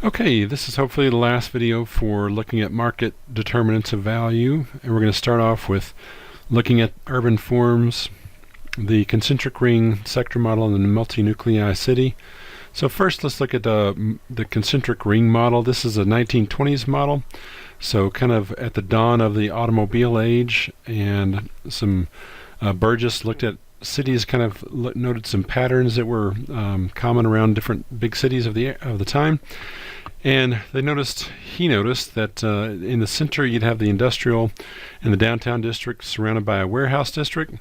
Okay, this is hopefully the last video for looking at market determinants of value, and we're going to start off with looking at urban forms, the concentric ring sector model, and the multi-nuclei city. So first let's look at the concentric ring model. This is a 1920s model, so kind of at the dawn of the automobile age, and some Burgess looked at cities, kind of noted some patterns that were common around different big cities of the time. And he noticed that in the center you'd have the industrial and the downtown district surrounded by a warehouse district,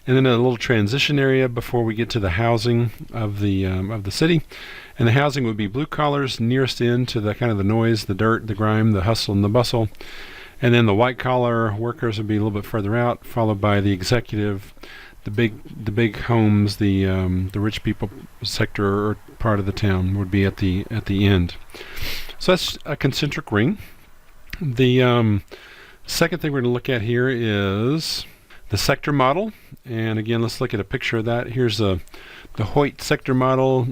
and then a little transition area before we get to the housing of the city. And the housing would be blue collars nearest in to the kind of the noise, the dirt, the grime, the hustle and the bustle. And then the white collar workers would be a little bit further out, followed by the executive, the big homes, the rich people sector or part of the town would be at the end. So that's a concentric ring. The second thing we're going to look at here is the sector model, and again let's look at a picture of that. Here's the Hoyt sector model,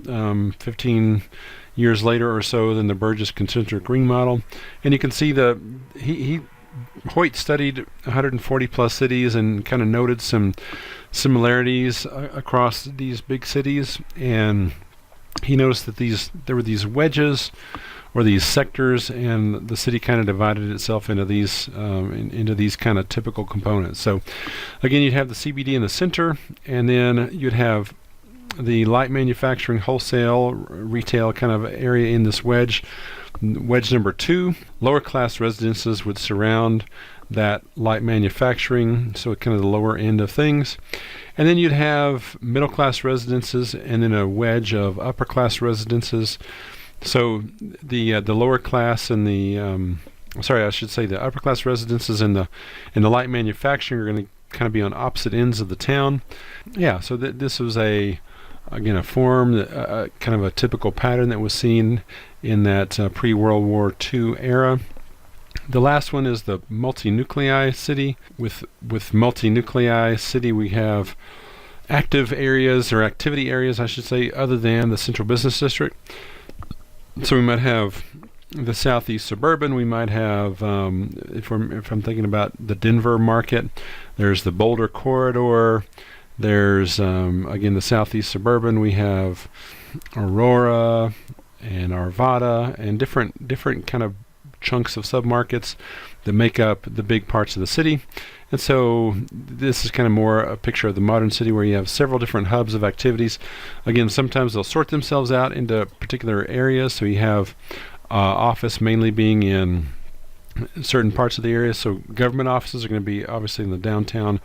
15 years later or so than the Burgess concentric ring model, and you can see Hoyt studied 140 plus cities and kind of noted some similarities across these big cities, and he noticed that there were these wedges or these sectors, and the city kind of divided itself into these kind of typical components. So again, you'd have the CBD in the center, and then you'd have the light manufacturing, wholesale, retail kind of area in this wedge. Wedge number 2, lower class residences would surround that light manufacturing, so kind of the lower end of things. And then you'd have middle class residences, and then a wedge of upper class residences. So the lower class and the the upper class residences and the light manufacturing are going to kind of be on opposite ends of the town. Yeah, so this was a form, kind of a typical pattern that was seen in that pre-World War II era. The last one is the multi-nuclei city. With multi-nuclei city, we have active areas, or activity areas I should say, other than the central business district. So we might have the southeast suburban. We might have, if I'm thinking about the Denver market, there's the Boulder corridor. There's again the southeast suburban. We have Aurora and Arvada, and different kind of chunks of submarkets that make up the big parts of the city. And so this is kind of more a picture of the modern city, where you have several different hubs of activities. Again, sometimes they'll sort themselves out into particular areas. So you have office mainly being in certain parts of the area. So government offices are going to be obviously in the downtown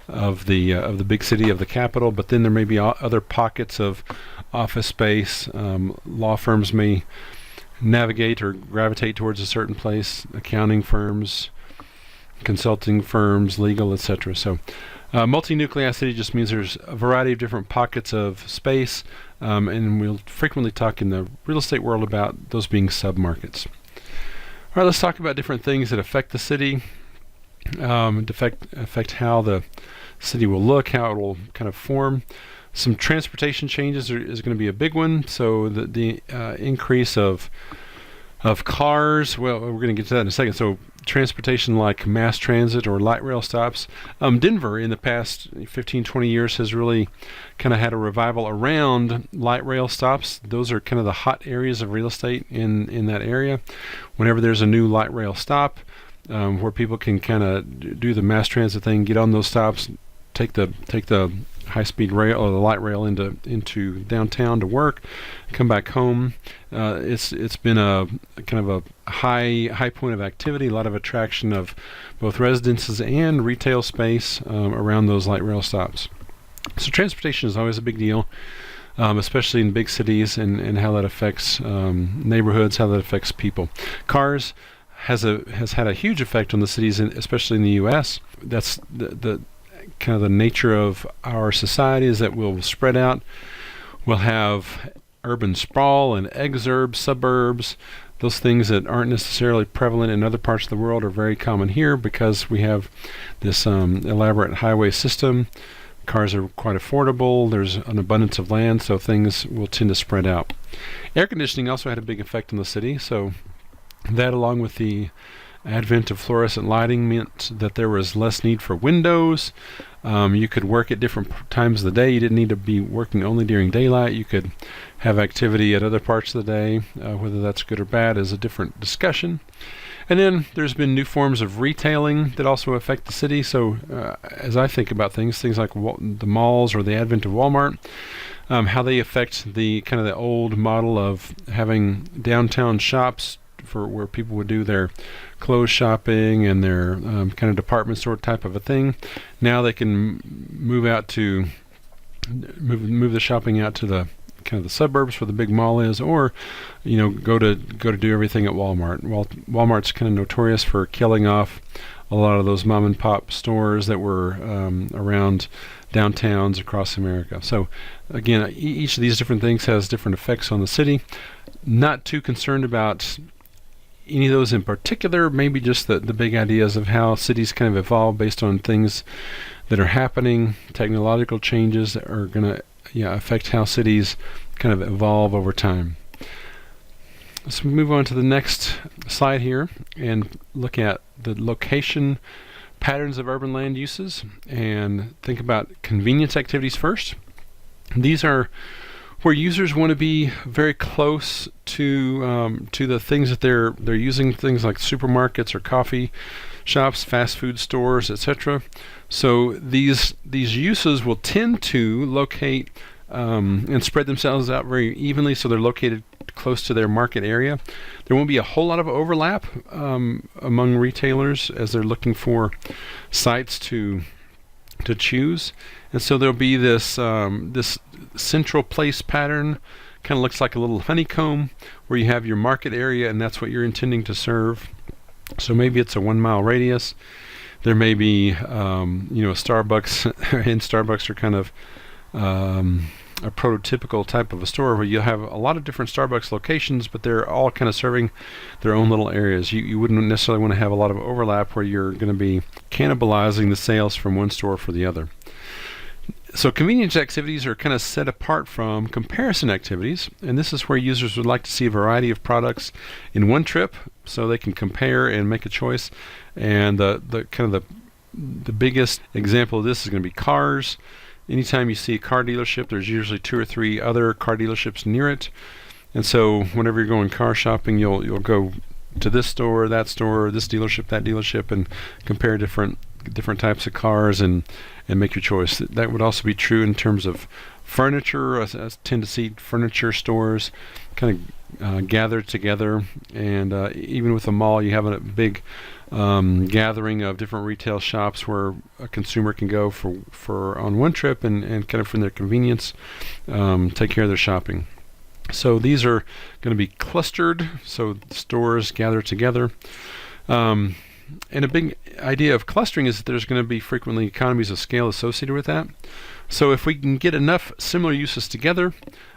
of the big city, of the capital. But then there may be other pockets of office space. Law firms may navigate or gravitate towards a certain place. Accounting firms, consulting firms, legal, etc. So multi-nuclei city just means there's a variety of different pockets of space, and we'll frequently talk in the real estate world about those being submarkets. All right, let's talk about different things that affect the city, affect how the city will look, how it will kind of form. Some transportation changes is going to be a big one. So the increase of cars, well, we're going to get to that in a second. So transportation like mass transit or light rail stops. Denver in the past 15-20 years has really kind of had a revival around light rail stops. Those are kind of the hot areas of real estate in that area. Whenever there's a new light rail stop, where people can kind of do the mass transit thing, get on those stops, take the high-speed rail or the light rail into downtown to work, come back home. It's been a kind of a high point of activity, a lot of attraction of both residences and retail space around those light rail stops. So transportation is always a big deal, especially in big cities, and how that affects neighborhoods, how that affects people. Cars has had a huge effect on the cities, especially in the U.S. That's the kind of the nature of our society, is that we'll spread out. We'll have urban sprawl and exurbs, suburbs. Those things that aren't necessarily prevalent in other parts of the world are very common here, because we have this elaborate highway system, Cars are quite affordable. There's an abundance of land, so things will tend to spread out. Air conditioning also had a big effect on the city, so that, along with the advent of fluorescent lighting, meant that there was less need for windows. You could work at different times of the day. You didn't need to be working only during daylight. You could have activity at other parts of the day. Whether that's good or bad is a different discussion. And then there's been new forms of retailing that also affect the city. So as I think about things like the malls or the advent of Walmart, how they affect the kind of the old model of having downtown shops for where people would do their clothes shopping and their kind of department store type of a thing. Now they can move the shopping out to the kind of the suburbs where the big mall is, or go to do everything at Walmart. Walmart's kind of notorious for killing off a lot of those mom and pop stores that were around downtowns across America. So again, each of these different things has different effects on the city. Not too concerned about any of those in particular, maybe just the big ideas of how cities kind of evolve based on things that are happening, technological changes that are going to affect how cities kind of evolve over time. Let's move on to the next slide here and look at the location patterns of urban land uses and think about convenience activities first. These are where users want to be very close to the things that they're using, things like supermarkets or coffee shops, fast food stores, etc. So these uses will tend to locate and spread themselves out very evenly, so they're located close to their market area. There won't be a whole lot of overlap among retailers as they're looking for sites to choose, and so there'll be this this central place pattern. Kind of looks like a little honeycomb where you have your market area, and that's what you're intending to serve. So maybe it's a 1 mile radius. There may be a Starbucks, and Starbucks are kind of a prototypical type of a store where you have a lot of different Starbucks locations, but they're all kind of serving their own little areas. You wouldn't necessarily want to have a lot of overlap where you're going to be cannibalizing the sales from one store for the other. So convenience activities are kind of set apart from comparison activities, and this is where users would like to see a variety of products in one trip so they can compare and make a choice. And the biggest example of this is going to be cars. Anytime you see a car dealership, there's usually 2 or 3 other car dealerships near it. And so whenever you're going car shopping, you'll go to this store, that store, this dealership, that dealership, and compare different types of cars and make your choice. That would also be true in terms of furniture. I tend to see furniture stores kind of gathered together, and even with a mall, you have a big gathering of different retail shops where a consumer can go for on one trip and kind of from their convenience take care of their shopping. So these are going to be clustered, so stores gather together. And a big idea of clustering is that there's going to be frequently economies of scale associated with that. So if we can get enough similar uses together,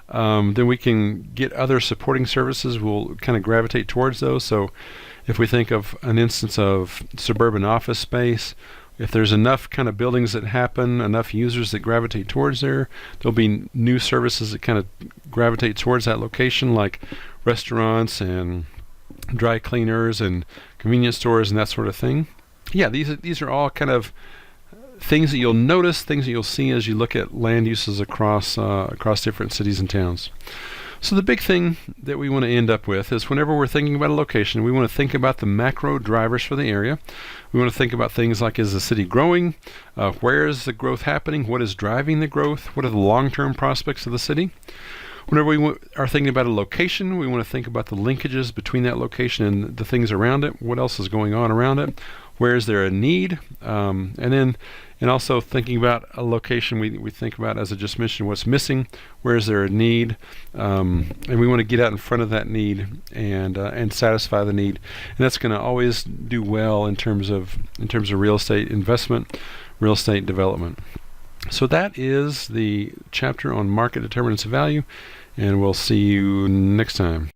then we can get other supporting services. We'll kind of gravitate towards those. So if we think of an instance of suburban office space, if there's enough kind of buildings that happen, enough users that gravitate towards there'll be new services that kind of gravitate towards that location, like restaurants and dry cleaners and convenience stores and that sort of thing. Yeah, these are all kind of things that you'll notice, things that you'll see as you look at land uses across different cities and towns. So the big thing that we want to end up with is whenever we're thinking about a location, we want to think about the macro drivers for the area. We want to think about things like, is the city growing? Where is the growth happening? What is driving the growth? What are the long-term prospects of the city? Whenever we are thinking about a location, we want to think about the linkages between that location and the things around it. What else is going on around it? Where is there a need? And also thinking about a location, we think about, as I just mentioned, what's missing. Where is there a need? And we want to get out in front of that need and satisfy the need. And that's going to always do well in terms of real estate investment, real estate development. So that is the chapter on market determinants of value, and we'll see you next time.